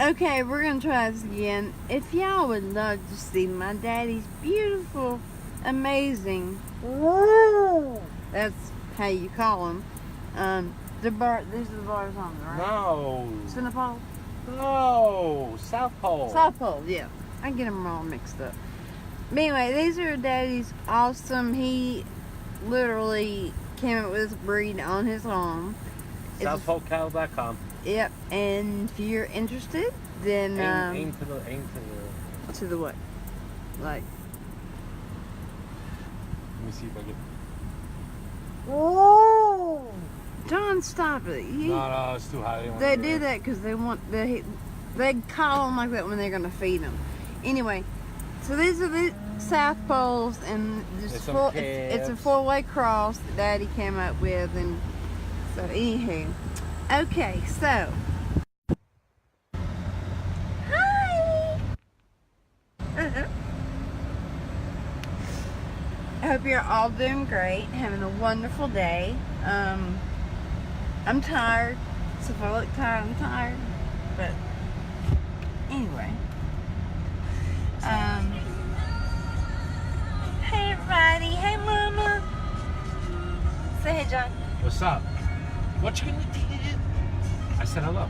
Okay, we're gonna try this again. If y'all would love to see my daddy's beautiful, amazing, that's how you call him. These are the bars on there, right? No. Cinepole? No. South Pole. South Pole, yeah. I get them all mixed up. But anyway, these are daddy's awesome. He literally came up with this breed on his own. SouthPoleCattle.com. Yep, and if you're interested, then aim to the what? Like, let me see if I get. oh, John, stop it! No, it's too high. They do that because they call them like that when they're gonna feed them. Anyway, so these are the South Poles, and it's a 4-way cross that Daddy came up with, and so anywho. Okay, so hi. I hope you're all doing great, having a wonderful day. I'm tired, so if I look tired, I'm tired. But anyway, hey everybody, hey Mama. Say hey, John. What's up? What you gonna do? I said hello.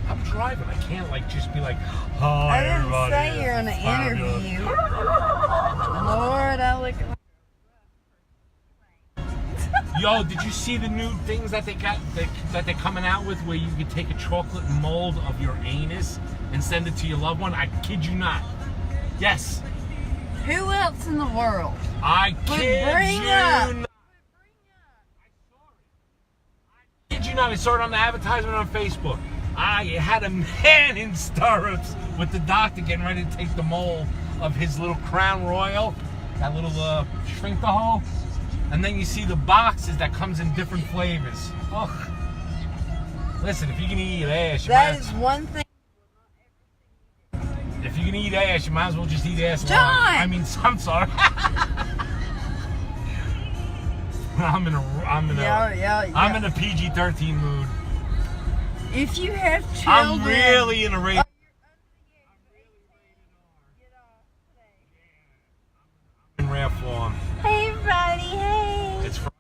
I'm driving. I can't just be like, hi I didn't everybody. say you're in an interview. Lord, I look at Yo, did you see the new things that they got that they're coming out with, where you can take a chocolate mold of your anus and send it to your loved one? I kid you not. Yes. who else in the world I kid bring you up? not. I kid you not. I saw it on the advertisement on Facebook. I had a man in stirrups with the doctor getting ready to take the mold of his little Crown Royal, that little shrink the hole, and then you see the boxes that comes in different flavors. Ugh. Listen, if you can eat ass, That is one thing. if you can eat ass, you might as well just eat ass. John! I'm sorry. I'm in a PG-13 mood. If you have children, I'm really in a race. In rare form. Hey everybody, hey. It's Friday.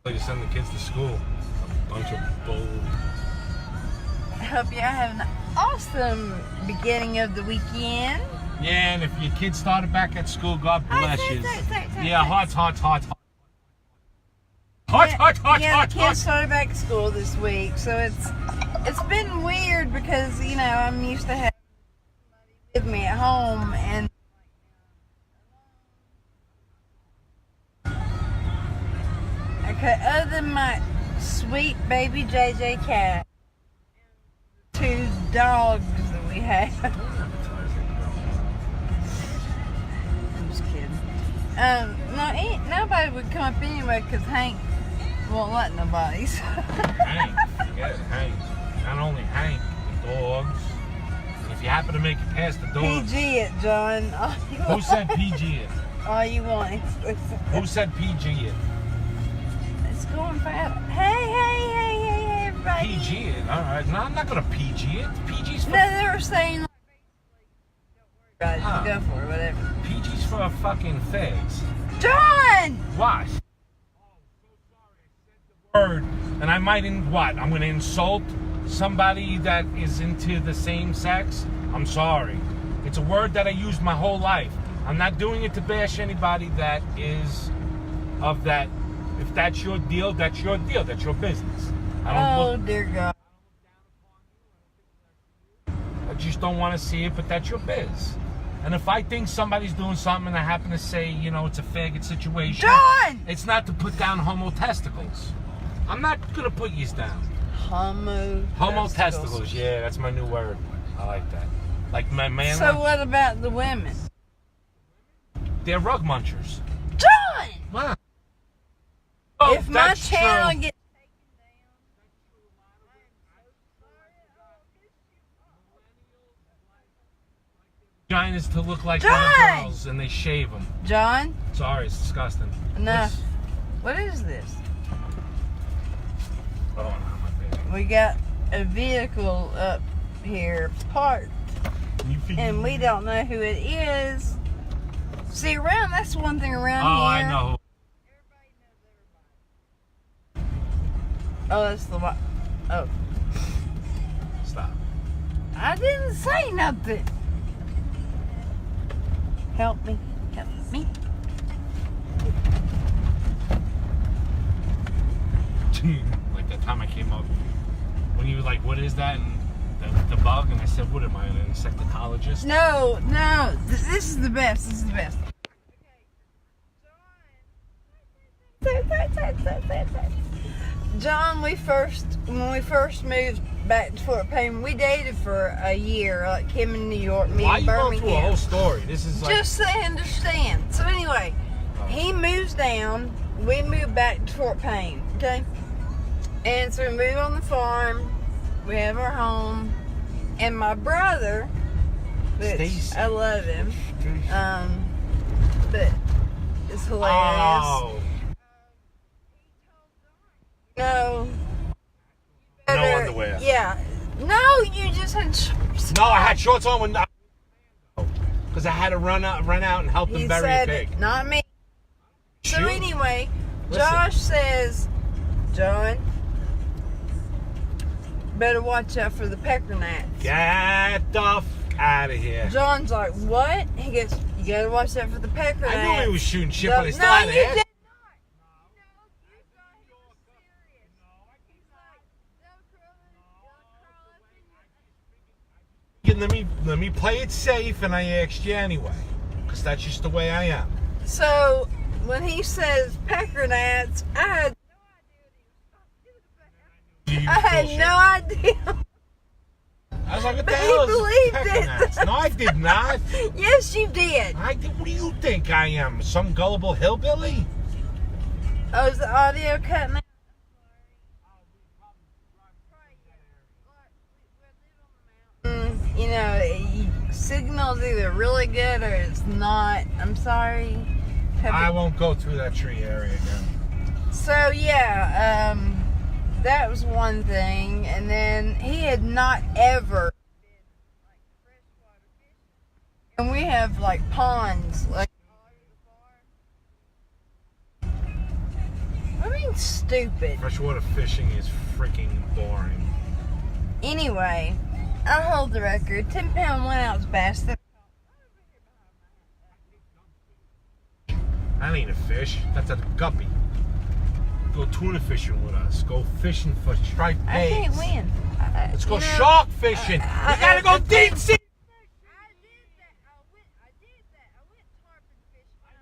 To send the kids to school. A bunch of bull. I hope you're having an awesome beginning of the weekend. Yeah, and if your kids started back at school, God bless you. Yeah, hearts. Yeah, the kids started back at school this week, so it's been weird because I'm used to having somebody with me at home, and okay, other than my sweet baby JJ cat, 2 dogs that we have. I'm just kidding. Nobody would come up anyway because Hank won't let nobody. So. Hank, forget it, Hank. Not only Hank, the dogs. And if you happen to make it past the dogs. PG it, John. Who said PG it? All you want. Who said PG it? It's going fast. Hey, everybody. PG it, alright. No, I'm not gonna PG it. PG's for. No, they were saying like, don't worry about it, just go for it, whatever. PG's for fucking fags. John! What? Word, and I might I'm going to insult somebody that is into the same sex. I'm sorry. It's a word that I used my whole life. I'm not doing it to bash anybody that is of that. If that's your deal, that's your deal. That's your business. Dear God. I just don't want to see it, but that's your biz. And if I think somebody's doing something and I happen to say, it's a faggot situation, John! It's not to put down homo testicles. I'm not going to put yous down. Homo testicles, yeah, that's my new word. I like that. Like my man. So what about the women? They're rug munchers. John! Wow. Oh, if my channel gets taken down, vaginas to look like John! little girls, and they shave them. John? Sorry, it's disgusting. Enough. What is this? Oh, no, my baby. We got a vehicle up here parked, and we don't know who it is. See, that's one thing around here. Oh, I know. Oh, that's the one. Oh. Stop. I didn't say nothing. Help me. Help me. Like that time I came up, when you were like, what is that? And the bug, and I said, what am I, an insectologist? No. This is the best. This is the best. John, when we first moved back to Fort Payne, we dated for a year, like him in New York, me Why in you Birmingham. going through a whole story? This is like... Just so I understand. So anyway, he moves down, we move back to Fort Payne, okay? And so we move on the farm, we have our home, and my brother, which Stacy. I love him, but it's hilarious. Oh. No. No underwear. Yeah. No, you just had shorts. No, I had shorts on when because I had to run out and help them He bury a said pig. it, not me. So Shoot. anyway, Listen. Josh says, John, better watch out for the pecker gnats. Get the f out of here. John's like, what? He goes, you gotta watch out for the pecker gnats. I knew he was shooting shit, No, but he still no, had you it. did not. You thought he was serious. He's like, they'll curl up in Let me play it safe, and I asked you anyway, because that's just the way I am. So when he says pecker gnats, I had no idea. I was like, what the But he hell is believed pecker it. gnats? No, I did not. Yes, you did. I did. What do you think I am? Some gullible hillbilly? Oh, is the audio cutting out? You know, signal's either really good or it's not. I'm sorry. I won't go through that tree area again. So yeah, that was one thing, and then he had not ever been like freshwater fishing, and we have like ponds, like. I mean, stupid. Freshwater fishing is freaking boring. Anyway, I hold the record. 10-pound 1-ounce bass. That ain't a fish. That's a guppy. Go tuna fishing with us. Go fishing for striped I bass. can't win. Let's go shark fishing. We gotta go deep sea. I did that. I did that. I went tarpon fishing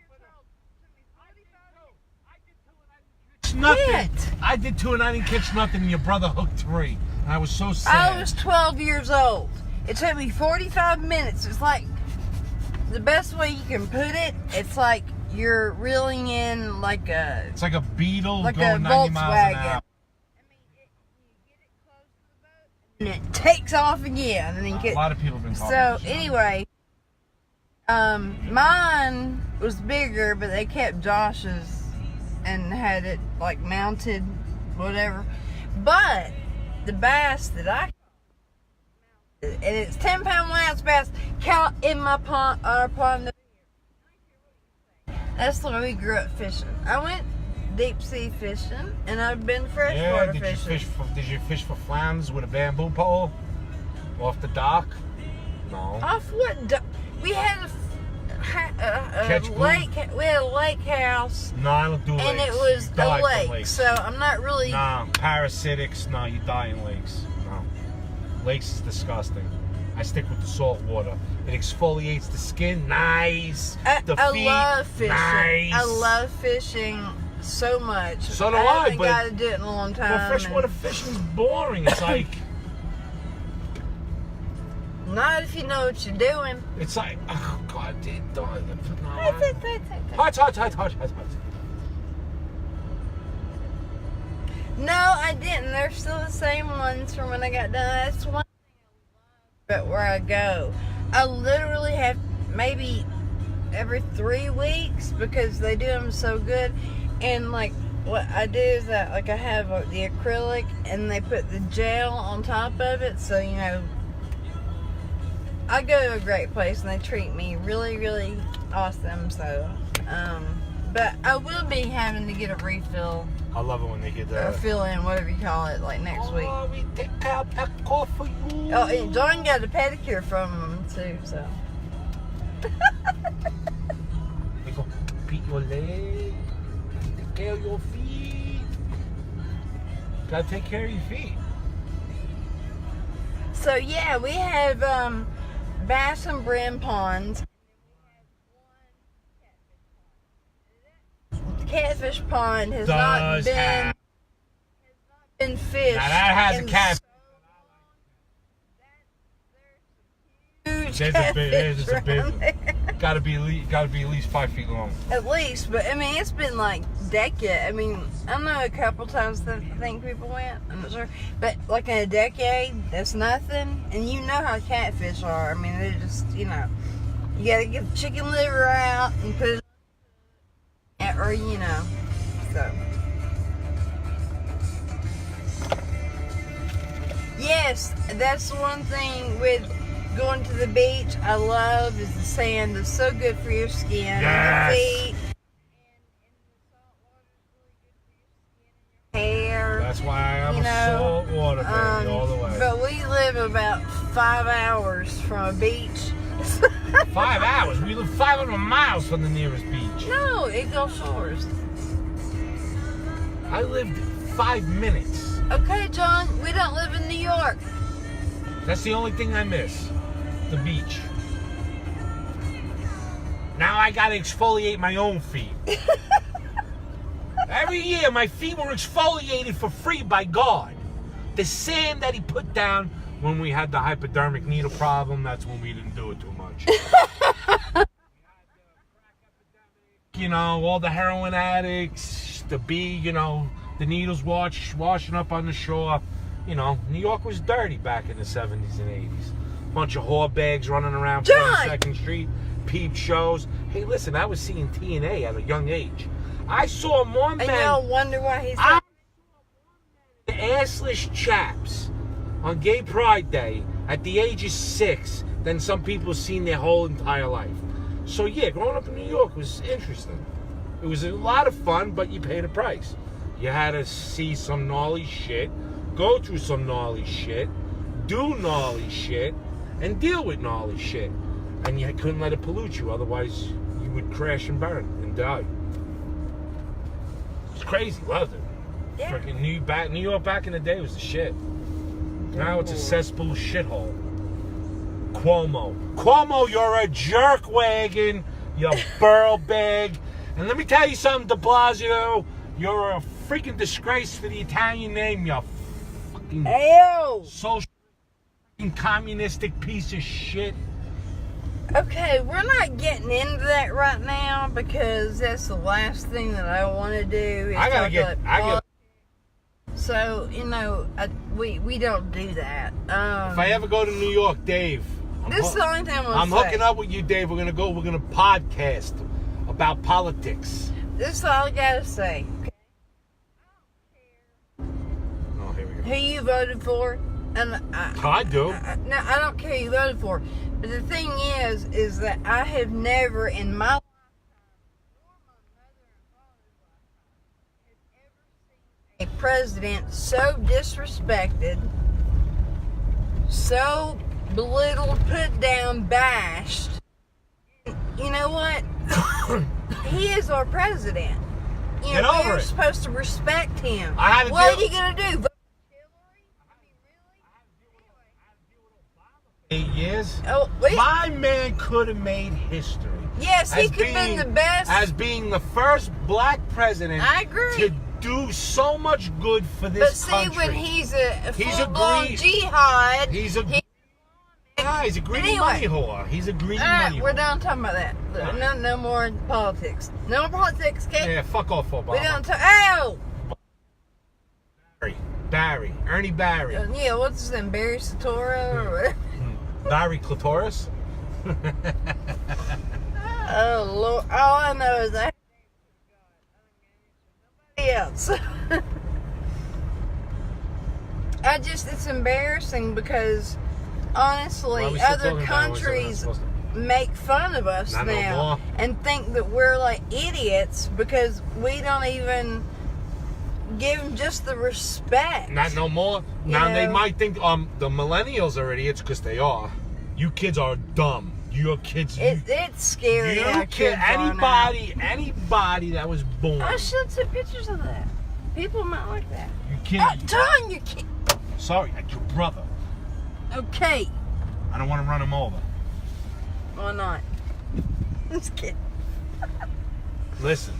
when I was 12 years old. It took me 45 minutes. Nothing. I did 2 and I didn't catch nothing. And your brother hooked 3. And I was so sad. I was 12 years old. It took me 45 minutes. It's like, the best way you can put it, it's like you're reeling in like a... It's like a beetle like going a 90 miles an Volkswagen. hour. I mean, you get it close to the boat, and it takes off again. And then you A get... lot of people have been talking So, about this. anyway, mine was bigger, but they kept Josh's and had it like mounted, whatever. But the bass that I caught, and it's 10-pound 1-ounce bass, count in my pond, our pond. That's the way we grew up fishing. I went deep sea fishing, and I've been freshwater fishing. Did you fish for flams with a bamboo pole off the dock? No. Off what? We had a Catch lake. We had a lake house. No, I don't do lakes. And it was You die a from lake, lakes. so I'm not really... No, parasitics, no, you die in lakes. No. Lakes is disgusting. I stick with the salt water. It exfoliates the skin. Nice. The I feet. love fishing. Nice. I love fishing so much. So do I I, haven't but- got to do it in a long time. Well, freshwater fishing is boring. It's like... Not if you know what you're doing. It's like... Oh, God, dude. No. Hot. No, I didn't. They're still the same ones from when I got done. That's one thing I love about where I go. I literally have maybe every 3 weeks because they do them so good. And like what I do is that, like, I have the acrylic, and they put the gel on top of it, so, you know, I go to a great place, and they treat me really, really awesome, so, but I will be having to get a refill. I love it when they get that. Or fill in, whatever you call it, like next week. Oh, we take out that call for you. Oh, and John got a pedicure from him, too, so. They go beat your leg. Take care of your feet. Gotta take care of your feet. So, yeah, we have bass and brim ponds. The catfish pond has not been fished. Now that has a catfish. Huge There's a big. there. Gotta be at least 5 feet long. At least, but I mean, it's been like decade. I mean, I know a couple times that I think people went. I'm not sure, but like in a decade, that's nothing. And you know how catfish are. I mean, they're just, you know, you gotta get the chicken liver out and put it, or you know, so. Yes, that's the one thing with going to the beach I love is the sand. It's so good for your skin and your feet. And hair. That's why I'm a saltwater baby all the way. But we live about 5 hours from a beach. 5 hours? We live 500 miles from the nearest beach. No, Eagle Shores. I lived 5 minutes. Okay, John, we don't live in New York. That's the only thing I miss. The beach. Now I gotta exfoliate my own feet. Every year my feet were exfoliated for free by God. The sand that he put down when we had the hypodermic needle problem, that's when we didn't do it too much. You know, all the heroin addicts, the the needles washing up on the shore. You know, New York was dirty back in the 70s and 80s. Bunch of whore bags running around 42nd Street, peep shows. Hey, listen, I was seeing TNA at a young age. I saw more men. And you'll wonder why he's assless chaps on Gay Pride Day at the age of 6 than some people seen their whole entire life. So yeah, growing up in New York was interesting. It was a lot of fun, but you paid a price. You had to see some gnarly shit, go through some gnarly shit, do gnarly shit, and deal with gnarly shit. And you couldn't let it pollute you, otherwise you would crash and burn and die. It's crazy, loved it. Yeah. Freaking New York back in the day was the shit. Now it's a cesspool shithole. Cuomo, you're a jerk wagon, you burl bag. And let me tell you something, de Blasio, you're a freaking disgrace for the Italian name, you fucking social communistic piece of shit. Okay, we're not getting into that right now because that's the last thing that I want to do. So, you know, we don't do that. If I ever go to New York, Dave, this is the only thing I'm hooking up with you, Dave. We're gonna podcast about politics. This is all I gotta say. Oh, here we go. Who you voted for? And I do. No, I don't care who you voted for. But the thing is that I have never in my lifetime, nor my mother and father's lifetime, have ever seen a president so disrespected, so belittled, put down, bashed. You know what? He is our president. You know, we're supposed to respect him. What are you gonna do? Vote for Hillary? I mean, really? 8 years? Oh, wait. My man could have made history. Yes, he could have been the best. As being the first black president. I agree. To do so much good for this country. But see, when he's a full-blown jihad, he's a greedy money whore. He's a greedy money whore. We're done talking about that. No more politics. No more politics, okay? Yeah, fuck off, Obama. We don't talk. Barry. Ernie Barry. Yeah, what's his name? Barry Soetoro or whatever? Barry Clitoris? Oh, Lord. All I know is that. Nobody else. So it's embarrassing because honestly, other countries make fun of us now and think that we're like idiots because we don't even give them just the respect. Not no more. Now they might think the millennials are idiots because they are. You kids are dumb. Your kids. It's scary. You kid anybody that was born. I should take pictures of that. People might like that. You can't. John, you can't. Sorry, that's your brother. Okay. I don't want to run him over. Why not? Just kidding. Listen.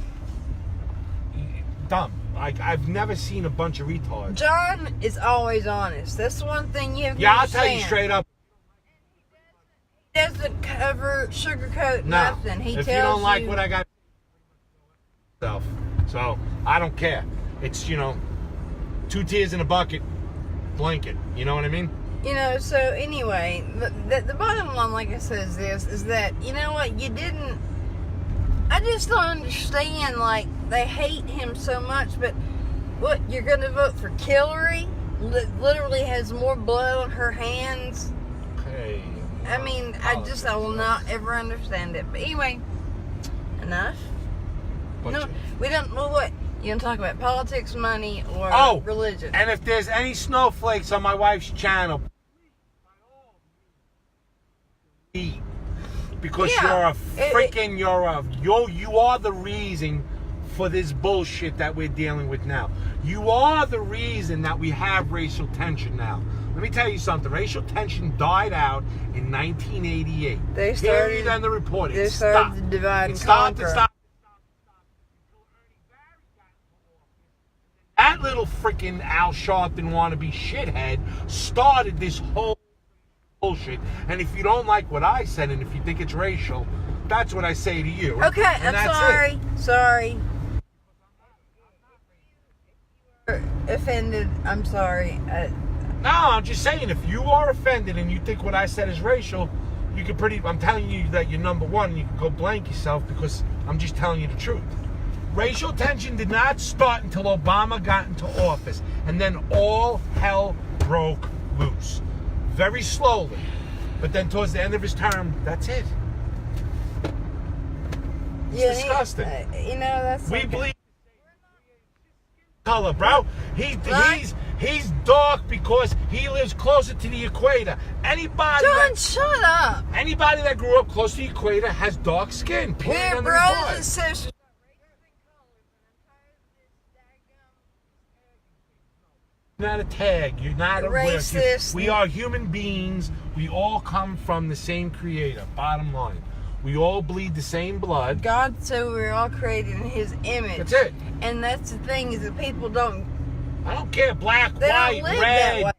Dumb. I've never seen a bunch of retards. John is always honest. That's the one thing you have to I'll understand. tell you straight up. He doesn't sugarcoat nothing. He if tells you don't like what I got, so I don't care. It's 2 tears in a bucket, blanket. You know what I mean? So anyway, the bottom line, like I said, is that you know what you didn't. I just don't understand. Like they hate him so much, but what you're going to vote for Hillary? Literally has more blood on her hands. Okay. I mean, I will not ever understand it. But anyway, enough. No, we don't know what. You gonna talk about politics, money, or religion? And if there's any snowflakes on my wife's channel, because you are the reason for this bullshit that we're dealing with now. You are the reason that we have racial tension now. Let me tell you something. Racial tension died out in 1988. They started on the report. They started the divide and conquer. That little freaking Al Sharpton wannabe shithead started this whole bullshit. And if you don't like what I said, and if you think it's racial, that's what I say to you. Okay, I'm sorry. Sorry. Offended. I'm sorry. No, I'm just saying, if you are offended and you think what I said is racial, you can I'm telling you that you're number one, and you can go blank yourself because I'm just telling you the truth. Racial tension did not start until Obama got into office, and then all hell broke loose. Very slowly. But then towards the end of his term, that's it. It's disgusting. That's we bleed color, bro. He's dark because he lives closer to the equator. John, shut up. Anybody that grew up close to the equator has dark skin. We're brothers and sisters. You're not a tag. You're not a racist. We are human beings. We all come from the same creator. Bottom line. We all bleed the same blood. God said we're all created in His image. That's it. And that's the thing, is that people don't. I don't care. Black, they white, don't live red. That way.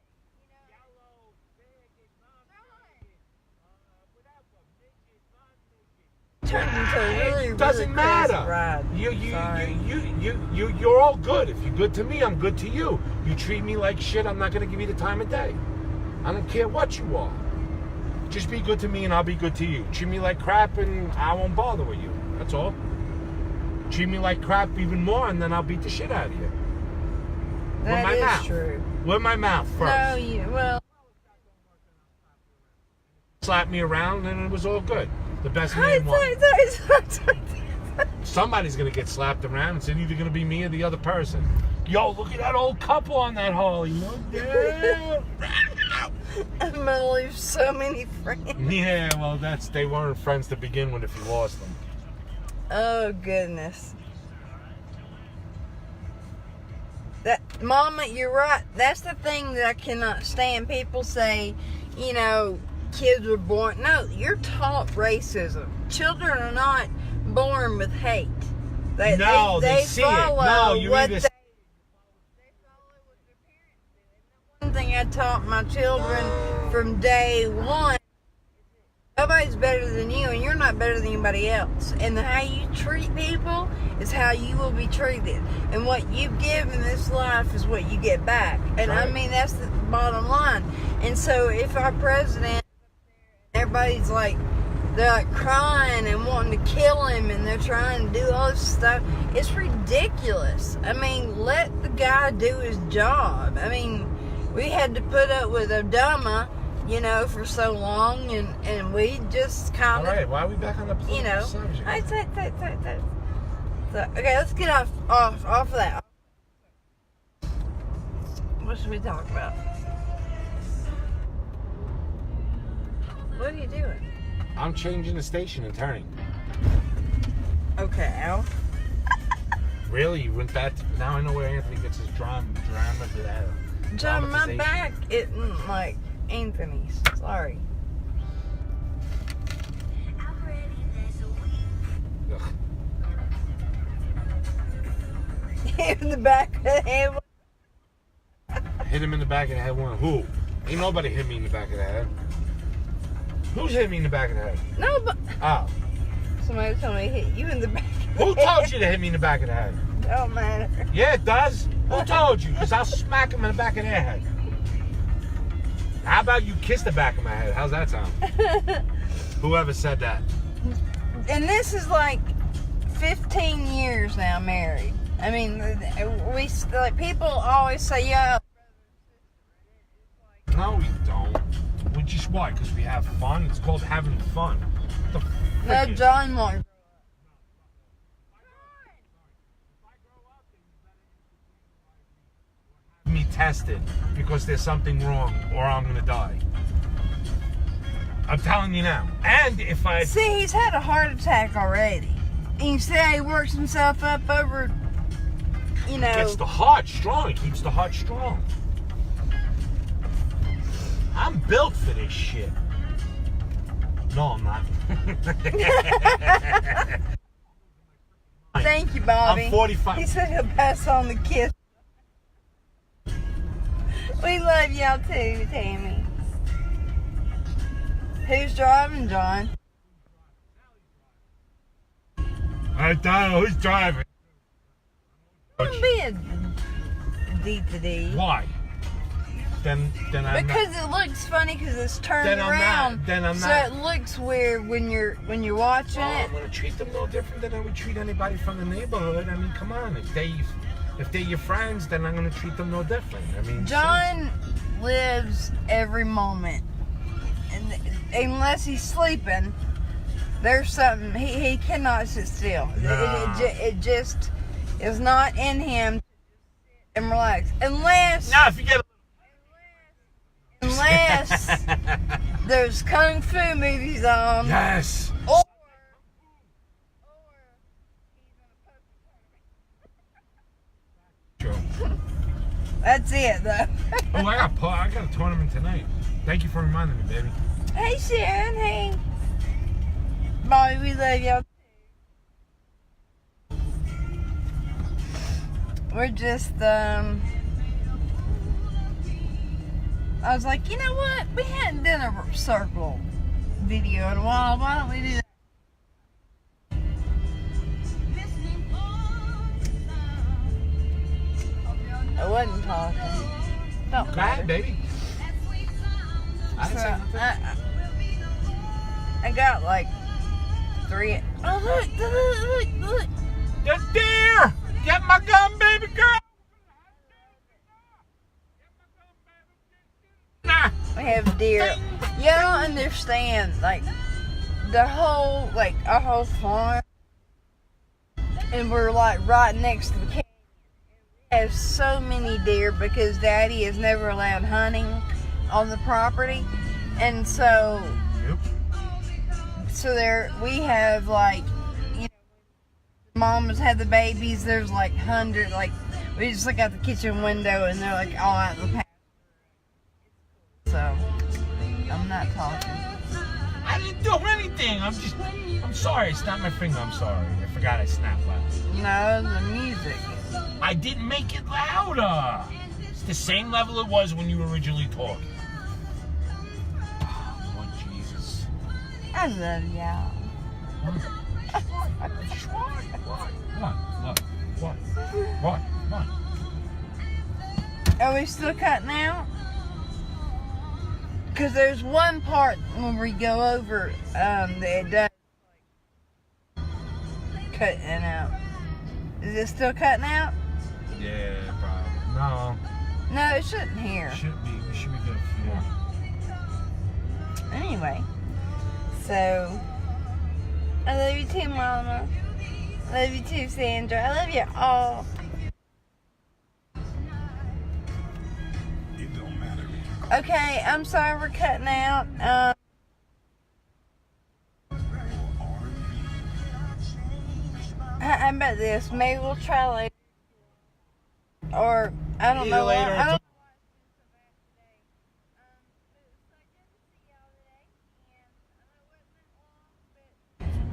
Turned into a really, doesn't matter. Ride. You're all good. If you're good to me, I'm good to you. You treat me like shit, I'm not gonna give you the time of day. I don't care what you are. Just be good to me and I'll be good to you. Treat me like crap and I won't bother with you. That's all. Treat me like crap even more and then I'll beat the shit out of you. That is true. With my mouth first. No, Slapped me around and it was all good. The best man won. Somebody's gonna get slapped around. It's either gonna be me or the other person. Yo, look at that old couple on that Harley. Look down. I'm gonna lose so many friends. Yeah, well, they weren't friends to begin with if you lost them. Oh goodness. Mama, you're right. That's the thing that I cannot stand. People say, kids are born. No, you're taught racism. Children are not born with hate. They see it. No, you either. They follow what their parents do. One thing I taught my children from day one: nobody's better than you, and you're not better than anybody else. And how you treat people is how you will be treated. And what you give in this life is what you get back. And right. I mean, that's the bottom line. And so, if our president, everybody's like, they're like crying and wanting to kill him, and they're trying to do all this stuff. It's ridiculous. I mean, let the guy do his job. I mean, we had to put up with Obama, you know, for so long, and we just kind of... All right, why are we back on the political subject? Okay, let's get off of that. What should we talk about? What are you doing? I'm changing the station and turning. Okay, Al. Really? You went back to... Now I know where Anthony gets his drama to that. John, my back isn't like Anthony's. Sorry. Ugh. Hit him in the back of the head. Hit him in the back of the head. One. Who? Ain't nobody hit me in the back of the head. Who's hit me in the back of the head? No, but... Oh. Somebody told me to hit you in the back of the Who head. told you to hit me in the back of the head? Don't matter. Yeah, it does. Who told you? Because I'll smack him in the back of their head. How about you kiss the back of my head? How's that sound? Whoever said that. And this is like 15 years now married. I mean, we like people always say, yeah. No, we don't. We just why? Because we have fun. It's called having fun. What the No, frick John won't. me tested because there's something wrong or I'm gonna die. I'm telling you now. And if I See, he's had a heart attack already. And you see how he works himself up over, you know. gets the heart strong, it keeps the heart strong. I'm built for this shit. No, I'm not. Thank you, Bobby. I'm 45. He said he'll pass on the kiss. We love y'all too, Tammy. Who's driving, John? I don't know who's driving. Don't be a D to D. Why? Then I'm Because not. it looks funny because it's turned Then I'm around. not. Then I'm so not. it looks weird when you're watching Oh, it. I'm gonna treat them no different than I would treat anybody from the neighborhood. I mean, come on. If they're your friends, then I'm gonna treat them no different. I mean, John lives every moment, and unless he's sleeping, there's something he cannot sit still. Nah. It just is not in him to sit and relax unless if you get there's kung fu movies on. yes. Or True. that's it, though. Oh, I got a tournament tonight. Thank you for reminding me, baby. Hey, Sharon. Hey. Bobby, we love y'all. We're just, I was like, you know what? We hadn't done a circle video in a while. Why don't we do that? I wasn't talking. Don't Go matter. ahead, baby. I didn't say nothing. I got like 3. Oh, look. The deer! Get my gun, baby girl! Nah. We have deer. You don't understand, like, the whole, like, our whole farm. And we're, like, right next to the canyon. We have so many deer because Daddy has never allowed hunting on the property. And so, Yep. we have, like, you know, Mama's had the babies, there's, like, hundreds, like, we just look out the kitchen window and they're, like, all out in the pasture. So, I'm not talking. I didn't do anything. I'm sorry. I snapped my finger. I'm sorry. I forgot I snapped last. No, the music. I didn't make it louder. It's the same level it was when you were originally talking. Oh, Lord Jesus. I love y'all. What? Are we still cutting out? Because there's one part when we go over that it does cutting out. Is it still cutting out? Yeah, probably. No. No, it shouldn't here. Should be. We should be good. Yeah. Anyway, so I love you too, Mama. I love you too, Sandra. I love you all. It don't matter. Okay, I'm sorry we're cutting out. How about this? Maybe we'll try later. Or, I don't know. Later. I don't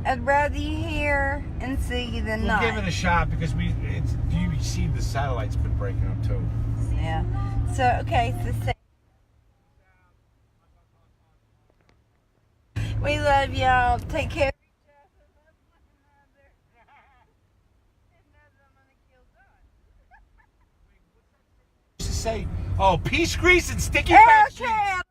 I'd rather you hear and see than not. We'll give it a shot because you see the satellite's been breaking up too. Yeah. So, okay, so we love y'all. Take care. To say, oh, peace, grease, and sticky Air fat sheets. cat.